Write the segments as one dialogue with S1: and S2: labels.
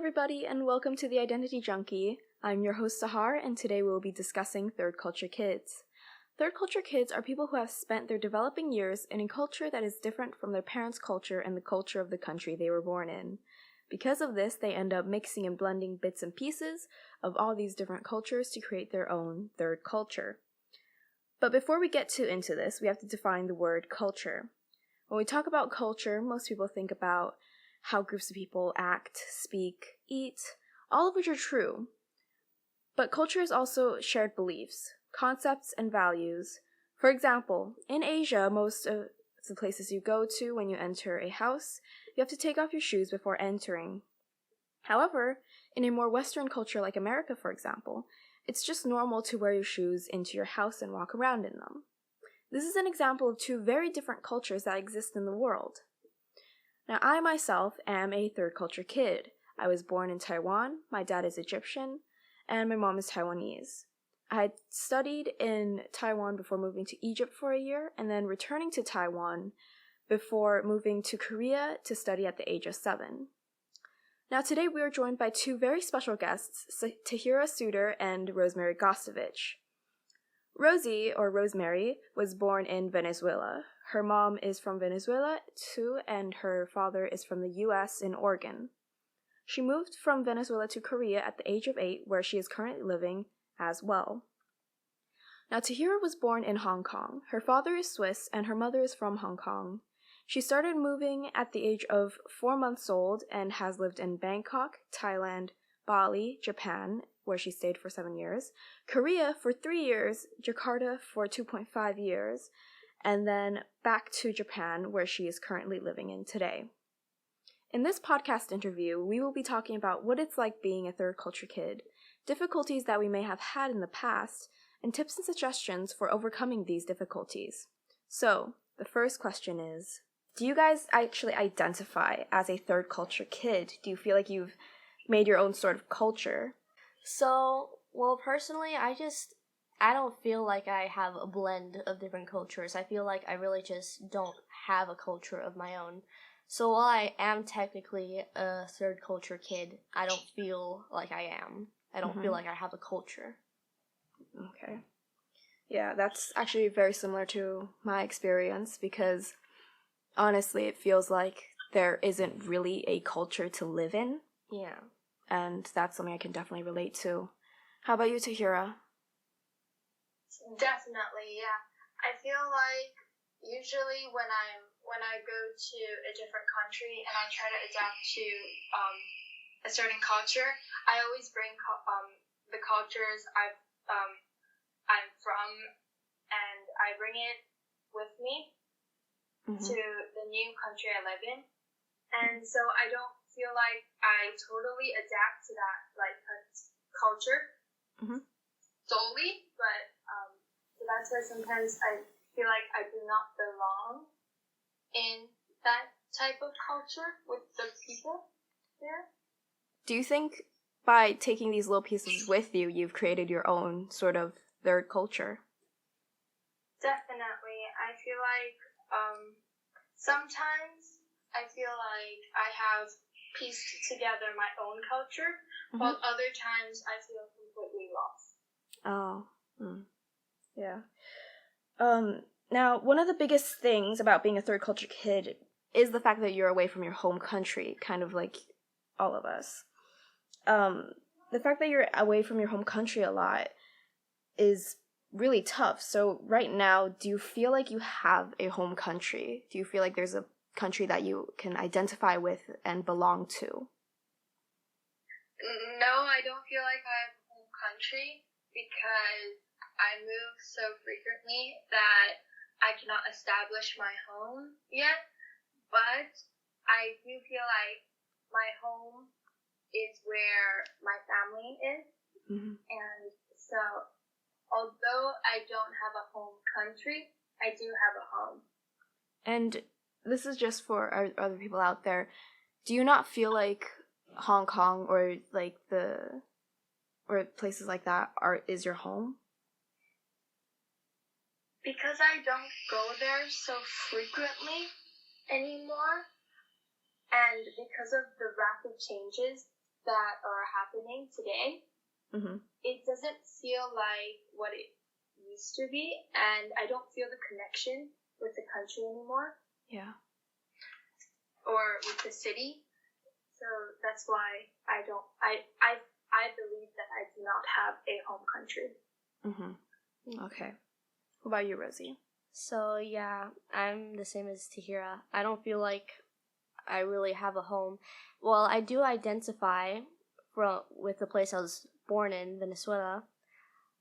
S1: everybody, and welcome to the Identity Junkie. I'm your host, Sahar, and today we'll be discussing third culture kids. Third culture kids are people who have spent their developing years in a culture that is different from their parents' culture and the culture of the country they were born in. Because of this, they end up mixing and blending bits and pieces of all these different cultures to create their own third culture. But before we get into this, we have to define the word culture. When we talk about culture, most people think about how groups of people act, speak, eat, all of which are true. But culture is also shared beliefs, concepts, and values. For example, in Asia, most of the places you go to when you enter a house, you have to take off your shoes before entering. However, in a more Western culture like America, for example, it's just normal to wear your shoes into your house and walk around in them. This is an example of two very different cultures that exist in the world. Now, I myself am a third culture kid. I was born in Taiwan, my dad is Egyptian, and my mom is Taiwanese. I had studied in Taiwan before moving to Egypt for a year, and then returning to Taiwan before moving to Korea to study at the age of 7. Now, today we are joined by two very special guests, Tahira Suter and Rosemary Gostovich. Rosie, or Rosemary, was born in Venezuela. Her mom is from Venezuela too, and her father is from the US in Oregon. She moved from Venezuela to Korea at the age of 8, where she is currently living as well. Now, Tahira was born in Hong Kong. Her father is Swiss, and her mother is from Hong Kong. She started moving at the age of 4 months old and has lived in Bangkok, Thailand, Bali, Japan, where she stayed for 7 years, Korea for 3 years, Jakarta for 2.5 years, and then back to Japan, where she is currently living in today. In this podcast interview, we will be talking about what it's like being a third culture kid, difficulties that we may have had in the past, and tips and suggestions for overcoming these difficulties. So, the first question is, do you guys actually identify as a third culture kid? Do you feel like you've made your own sort of culture?
S2: Personally, I don't feel like I have a blend of different cultures. I feel like I really just don't have a culture of my own. So while I am technically a third culture kid, I don't feel like I am. I don't feel like I have a culture.
S1: Okay. Yeah, that's actually very similar to my experience because honestly, it feels like there isn't really a culture to live in.
S2: Yeah.
S1: And that's something I can definitely relate to. How about you, Tahira?
S3: Definitely, yeah. I feel like usually when I go to a different country and I try to adapt to a certain culture, I always bring the cultures I'm from, and I bring it with me to the new country I live in, and so I don't feel like I totally adapt to that culture solely, but so that's why sometimes I feel like I do not belong in that type of culture with the people there.
S1: Do you think by taking these little pieces with you, you've created your own sort of third culture?
S3: Definitely. I feel like sometimes I feel like I have pieced together my own culture, while other times I feel completely lost.
S1: Oh, yeah. Now, one of the biggest things about being a third culture kid is the fact that you're away from your home country, kind of like all of us. The fact that you're away from your home country a lot is really tough. So right now, do you feel like you have a home country? Do you feel like there's a country that you can identify with and belong to?
S3: No, I don't feel like I have a home country because I move so frequently that I cannot establish my home yet, but I do feel like my home is where my family is, and so although I don't have a home country, I do have a home.
S1: And this is just for our other people out there. Do you not feel like Hong Kong or like or places like that is your home?
S3: Because I don't go there so frequently anymore, and because of the rapid changes that are happening today, it doesn't feel like what it used to be, and I don't feel the connection with the country anymore.
S1: Yeah.
S3: Or with the city. So that's why I believe that I do not have a home country.
S1: Okay. What about you, Rosie?
S2: So yeah, I'm the same as Tahira. I don't feel like I really have a home. Well, I do identify with the place I was born in, Venezuela.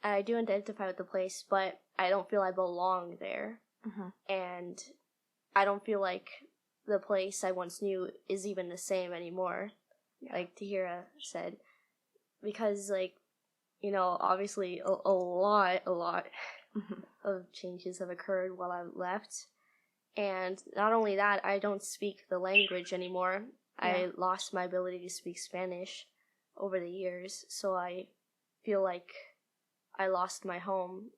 S2: I do identify with the place, but I don't feel I belong there. And I don't feel like the place I once knew is even the same anymore, like Tahira said. Because, like, you know, obviously a lot of changes have occurred while I left. And not only that, I don't speak the language anymore. I lost my ability to speak Spanish over the years, so I feel like I lost my home.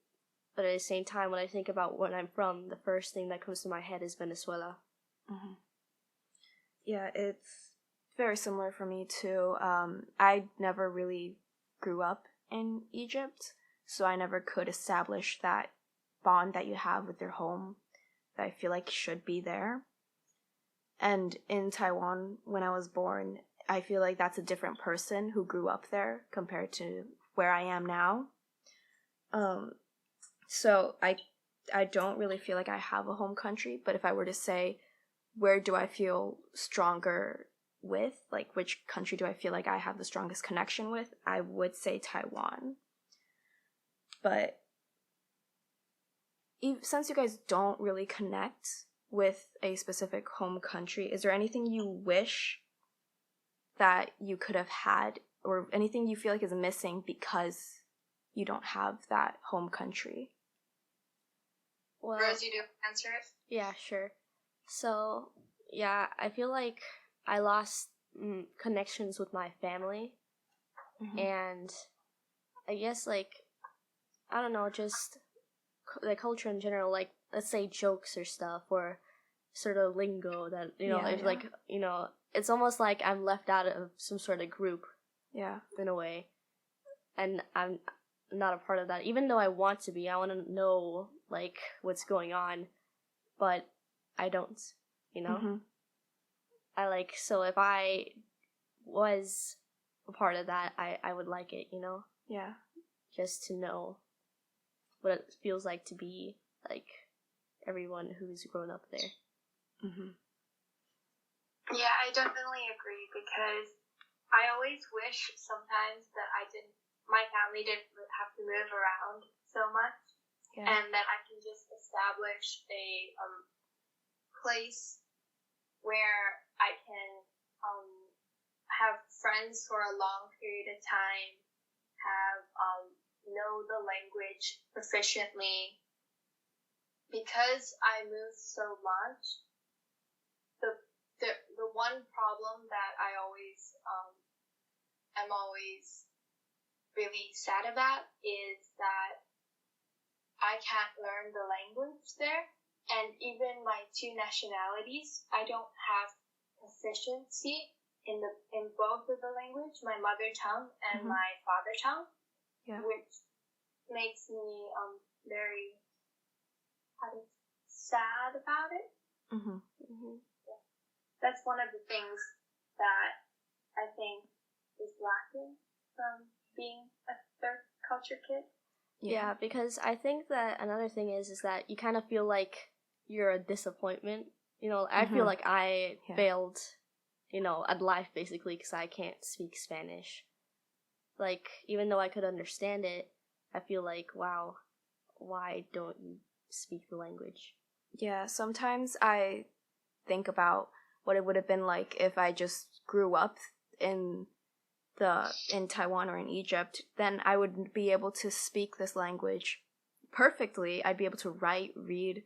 S2: But at the same time, when I think about where I'm from, the first thing that comes to my head is Venezuela.
S1: Yeah, it's very similar for me too. I never really grew up in Egypt, so I never could establish that bond that you have with your home that I feel like should be there. And in Taiwan, when I was born, I feel like that's a different person who grew up there compared to where I am now. So I don't really feel like I have a home country, but if I were to say, where do I feel stronger with, like which country do I feel like I have the strongest connection with, I would say Taiwan. But since you guys don't really connect with a specific home country, is there anything you wish that you could have had, or anything you feel like is missing because you don't have that home country?
S3: Well, Rose, you do answer it?
S2: Yeah, sure. So, yeah, I feel like I lost connections with my family. And I guess, like, I don't know, just the culture in general, like, let's say jokes or stuff, or sort of lingo that, you know, like, you know, it's almost like I'm left out of some sort of group.
S1: Yeah.
S2: In a way. And I'm not a part of that. Even though I want to be, I want to know, like, what's going on, but I don't, you know? So if I was a part of that, I would like it, you know?
S1: Yeah.
S2: Just to know what it feels like to be, like, everyone who's grown up there.
S3: Yeah, I definitely agree, because I always wish sometimes that my family didn't have to move around so much, and that I can just establish a place where I can have friends for a long period of time, know the language proficiently. Because I moved so much, the one problem that I always am always really sad about is that I can't learn the language there, and even my two nationalities, I don't have proficiency in both of the language, my mother tongue and my father tongue, which makes me very sad about it. That's one of the things that I think is lacking from being a third culture kid.
S2: Yeah, because I think that another thing is that you kind of feel like you're a disappointment. You know, I feel like I failed, you know, at life basically because I can't speak Spanish. Like, even though I could understand it, I feel like, wow, why don't you speak the language?
S1: Yeah, sometimes I think about what it would have been like if I just grew up in Taiwan or in Egypt. Then I would be able to speak this language perfectly. I'd be able to write, read,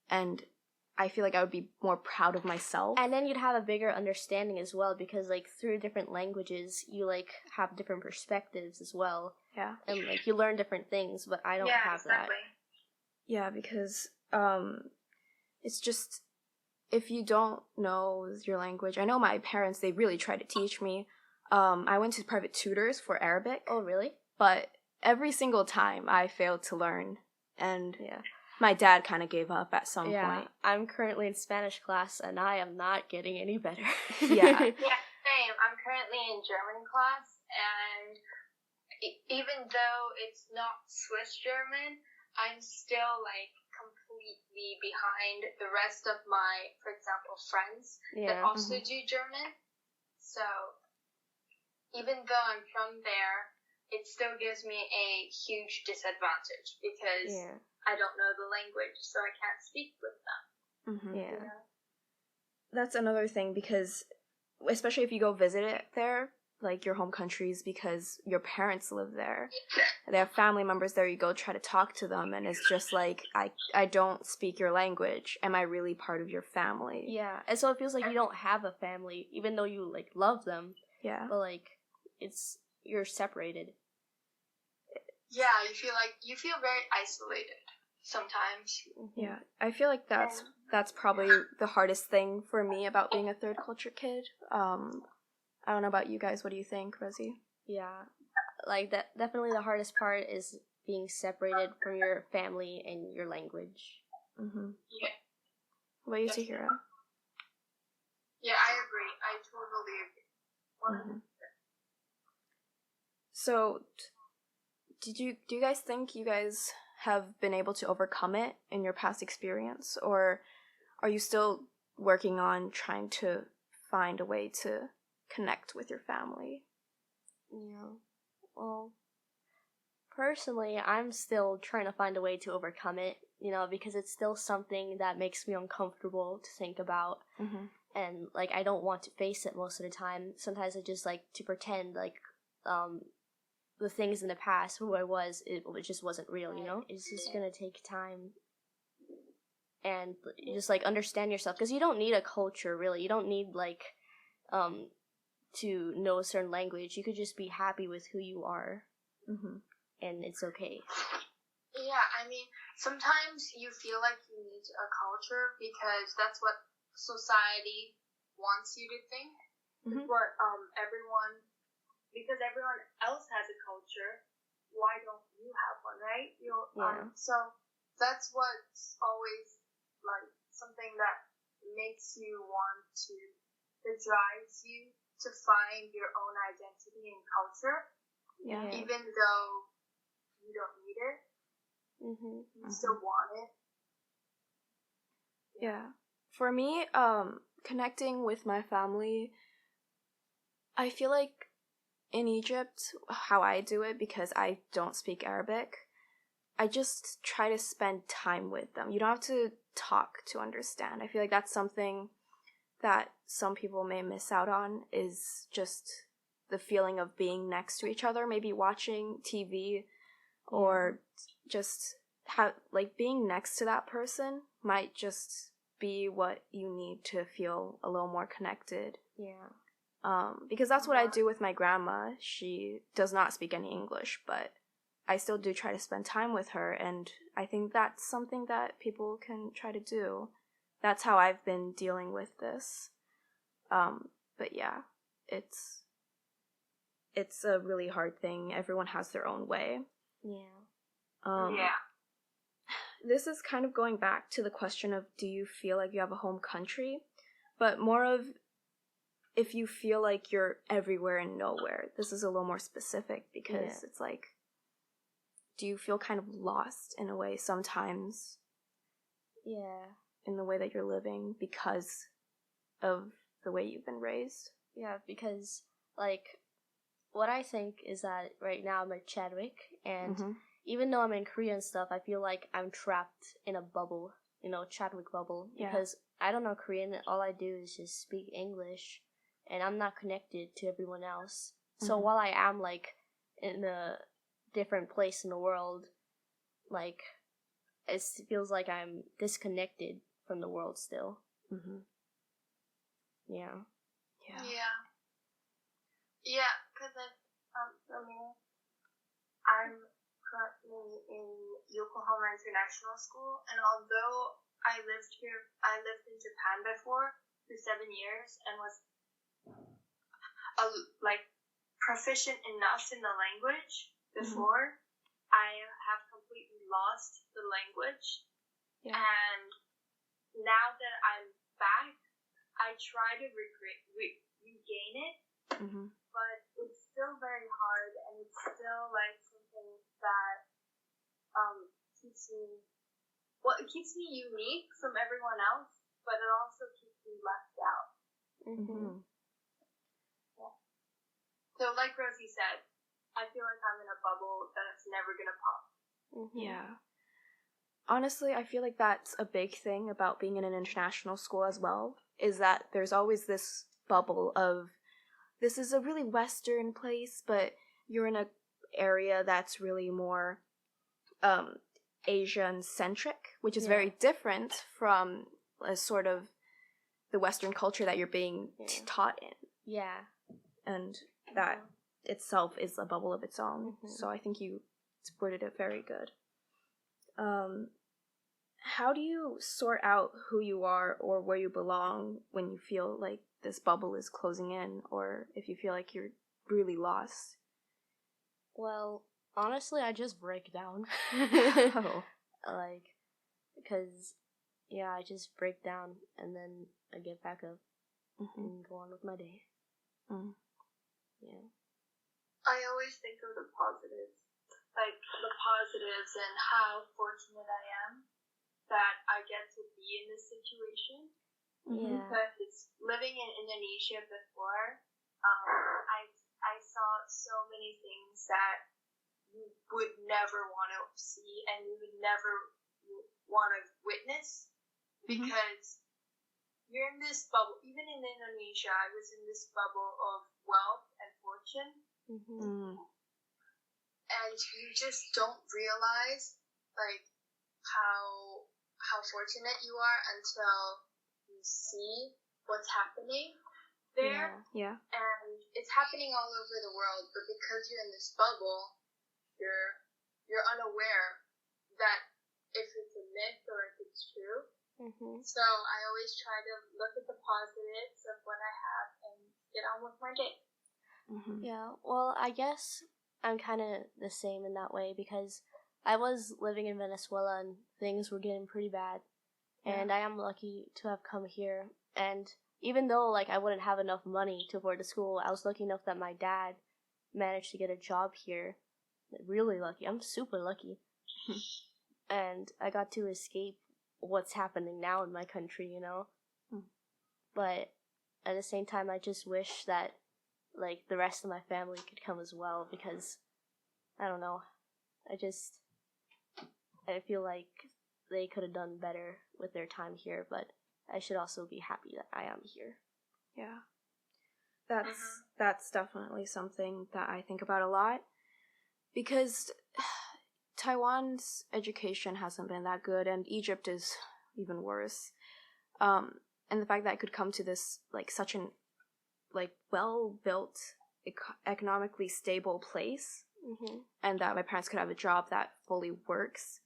S1: and I feel like I would be more proud of myself.
S2: And then you'd have a bigger understanding as well, because, like, through different languages, you, like, have different perspectives as well.
S1: Yeah.
S2: And, like, you learn different things, but I don't have that.
S1: Yeah, because it's just, if you don't know your language, I know my parents, they really try to teach me. I went to private tutors for Arabic.
S2: Oh, really?
S1: But every single time I failed to learn, and my dad kind of gave up at some point.
S2: I'm currently in Spanish class, and I am not getting any better.
S1: Yeah,
S3: same. I'm currently in German class, and even though it's not Swiss German, I'm still like completely behind the rest of my, for example, friends that also do German. So even though I'm from there, it still gives me a huge disadvantage because I don't know the language, so I can't speak with them.
S1: Mm-hmm.
S3: You know?
S1: That's another thing, because especially if you go visit it there, like your home countries, because your parents live there. They have family members there. You go try to talk to them, and it's just like, I don't speak your language. Am I really part of your family?
S2: Yeah, and so it feels like you don't have a family, even though you like love them.
S1: Yeah.
S2: But like, you're separated.
S3: Yeah, you feel very isolated sometimes.
S1: Yeah, I feel like that's probably the hardest thing for me about being a third culture kid. I don't know about you guys. What do you think, Rosie?
S2: Yeah, like that. Definitely, the hardest part is being separated from your family and your language.
S1: Mm-hmm.
S3: Yeah.
S1: What about you, Tahira?
S3: Yeah, I agree. I totally agree. 100%.
S1: So, do you guys think you guys have been able to overcome it in your past experience, or are you still working on trying to find a way to connect with your family?
S2: Yeah. Well, personally, I'm still trying to find a way to overcome it, because it's still something that makes me uncomfortable to think about.
S1: Mm-hmm.
S2: And, like, I don't want to face it most of the time. Sometimes I just like to pretend, like, the things in the past, who I was, it just wasn't real, It's just gonna take time. And you just, like, understand yourself. Because you don't need a culture, really. You don't need, like, to know a certain language. You could just be happy with who you are.
S1: Mm-hmm.
S2: And it's okay.
S3: Yeah, I mean, sometimes you feel like you need a culture because that's what society wants you to think.
S1: Mm-hmm.
S3: But because everyone else has a culture, why don't you have one, right? So that's what's always like something that makes you want to, that drives you to find your own identity and culture.
S1: Yeah.
S3: Even though you don't need it, you still want it.
S1: Yeah. For me, connecting with my family, I feel like in Egypt, how I do it, because I don't speak Arabic, I just try to spend time with them. You don't have to talk to understand. I feel like that's something that some people may miss out on, is just the feeling of being next to each other, maybe watching TV, or just being next to that person might just be what you need to feel a little more connected.
S2: Yeah.
S1: Because that's what I do with my grandma. She does not speak any English, but I still do try to spend time with her, and I think that's something that people can try to do. That's how I've been dealing with this. But yeah, it's a really hard thing. Everyone has their own way.
S2: Yeah.
S1: This is kind of going back to the question of, do you feel like you have a home country? But more of, if you feel like you're everywhere and nowhere. This is a little more specific, because it's like, do you feel kind of lost in a way sometimes?
S2: Yeah.
S1: In the way that you're living because of the way you've been raised?
S2: Yeah, because, like, what I think is that right now I'm at Chadwick, and even though I'm in Korea and stuff, I feel like I'm trapped in a bubble, Chadwick bubble, because I don't know Korean. All I do is just speak English, and I'm not connected to everyone else. So while I am, like, in a different place in the world, like, it feels like I'm disconnected from the world still. Yeah.
S3: Yeah, because for me, I'm currently in Yokohama International School, and although I lived in Japan before for 7 years and was proficient enough in the language before. I have completely lost the language.
S1: Yeah.
S3: And now that I'm back, I try to regain it. But it's still very hard, and it's still like something that it keeps me unique from everyone else, but it also keeps me left out. Yeah. So like Rosie said, I feel like I'm in a bubble that's never gonna pop.
S1: Yeah. Honestly, I feel like that's a big thing about being in an international school as well, is that there's always this bubble of, this is a really Western place, but you're in an area that's really more Asian-centric, which is very different from a sort of the Western culture that you're being taught in.
S2: Yeah.
S1: And that itself is a bubble of its own. So I think you worded it very good. How do you sort out who you are or where you belong when you feel like this bubble is closing in, or if you feel like you're really lost?
S2: Well, honestly, I just break down. Because, I just break down and then I get back up and go on with my day. Yeah.
S3: I always think of the positives. Like, the positives and how fortunate I am that I get to be in this situation.
S2: Yeah.
S3: Because living in Indonesia before, I saw so many things that you would never want to see and you would never want to witness, because you're in this bubble. Even in Indonesia, I was in this bubble of wealth and fortune, and you just don't realize like how fortunate you are until you see what's happening there.
S1: Yeah.
S3: And it's happening all over the world, but because you're in this bubble, you're unaware that if it's a myth or if it's true. So I always try to look at the positives of what I have and get on with my day.
S2: Yeah, well, I guess I'm kind of the same in that way, because I was living in Venezuela and things were getting pretty bad. And I am lucky to have come here. And even though, like, I wouldn't have enough money to afford the school, I was lucky enough that my dad managed to get a job here. Really lucky. I'm super lucky. And I got to escape what's happening now in my country, you know? But at the same time, I just wish that, like, the rest of my family could come as well, because, I don't know, I feel like they could have done better with their time here, but I should also be happy that I am here.
S1: Yeah. That's definitely something that I think about a lot, because Taiwan's education hasn't been that good, and Egypt is even worse. And the fact that I could come to this, like, such an, like, well-built, economically stable place, and that my parents could have a job that fully works,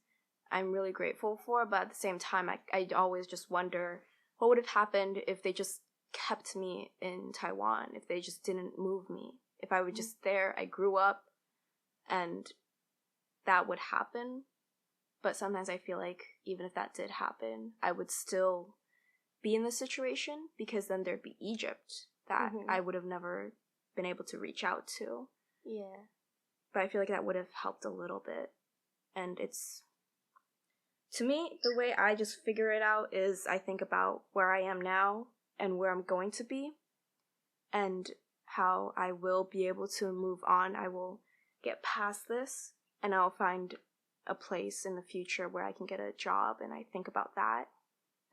S1: I'm really grateful for. But at the same time, I always just wonder what would have happened if they just kept me in Taiwan, if they just didn't move me, if I were just there. I grew up and that would happen. But sometimes I feel like even if that did happen, I would still be in this situation, because then there'd be Egypt that I would have never been able to reach out to.
S2: Yeah.
S1: But I feel like that would have helped a little bit. And it's, to me, the way I just figure it out is I think about where I am now and where I'm going to be, and how I will be able to move on. I will get past this, and I'll find a place in the future where I can get a job, and I think about that,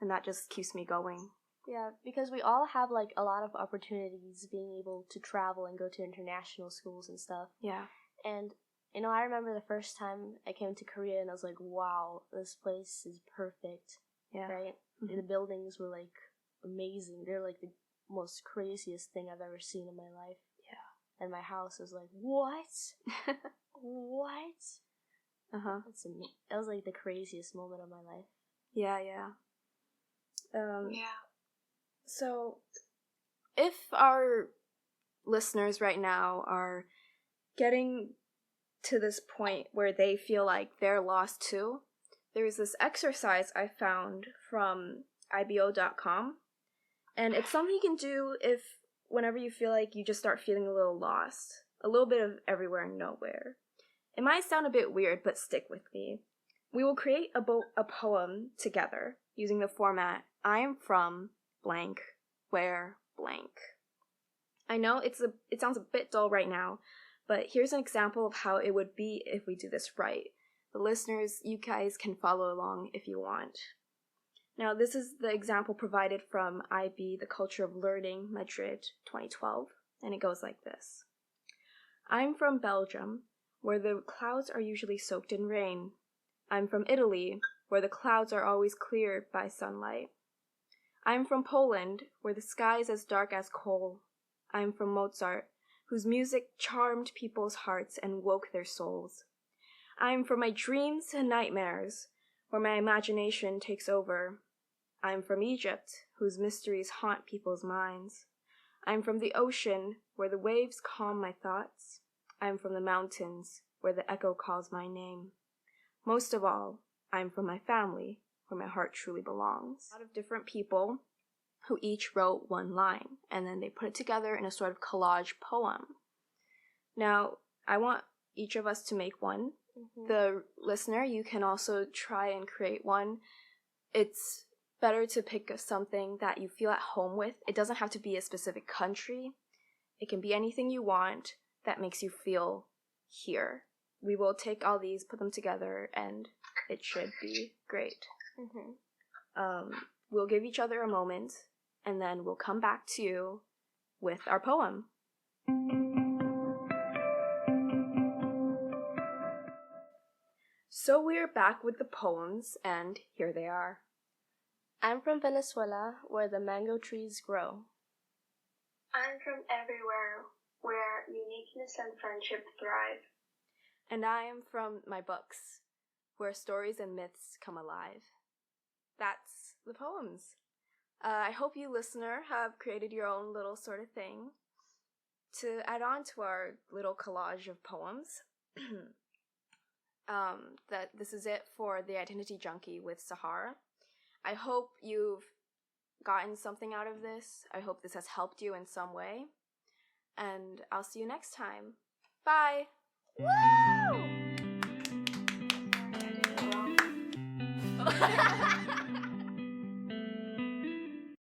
S1: and that just keeps me going.
S2: Yeah, because we all have, like, a lot of opportunities being able to travel and go to international schools and stuff.
S1: Yeah.
S2: And, you know, I remember the first time I came to Korea and I was like, wow, this place is perfect.
S1: Yeah.
S2: Right? The buildings were, like, amazing. They're, like, the most craziest thing I've ever seen in my life.
S1: Yeah.
S2: And my house was like, what? What? That was, like, the craziest moment of my life.
S1: Yeah. So, if our listeners right now are getting to this point where they feel like they're lost too, there's this exercise I found from ibo.com, and it's something you can do if whenever you feel like you just start feeling a little lost, a little bit of everywhere and nowhere. It might sound a bit weird, but stick with me. We will create a poem together using the format I am from blank, where blank. I know it sounds a bit dull right now, but here's an example of how it would be if we do this right. The listeners, you guys can follow along if you want. Now, this is the example provided from IB, The Culture of Learning, Madrid, 2012, and it goes like this. I'm from Belgium, where the clouds are usually soaked in rain. I'm from Italy, where the clouds are always cleared by sunlight. I'm from Poland, where the sky is as dark as coal. I'm from Mozart, whose music charmed people's hearts and woke their souls. I'm from my dreams and nightmares, where my imagination takes over. I'm from Egypt, whose mysteries haunt people's minds. I'm from the ocean, where the waves calm my thoughts. I'm from the mountains, where the echo calls my name. Most of all, I'm from my family, where my heart truly belongs. A lot of different people who each wrote one line, and then they put it together in a sort of collage poem. Now, I want each of us to make one. Mm-hmm. The listener, you can also try and create one. It's better to pick something that you feel at home with. It doesn't have to be a specific country. It can be anything you want that makes you feel here. We will take all these, put them together, and it should be great. Mm-hmm. We'll give each other a moment, and then we'll come back to you with our poem. So we're back with the poems, and here they are.
S2: I'm from Venezuela, where the mango trees grow.
S3: I'm from everywhere, where uniqueness and friendship thrive.
S1: And I am from my books, where stories and myths come alive. That's the poems. I hope you, listener, have created your own little sort of thing to add on to our little collage of poems. That this is it for the Identity Junkie with Sahar. I hope you've gotten something out of this. I hope this has helped you in some way. And I'll see you next time. Bye! Woo!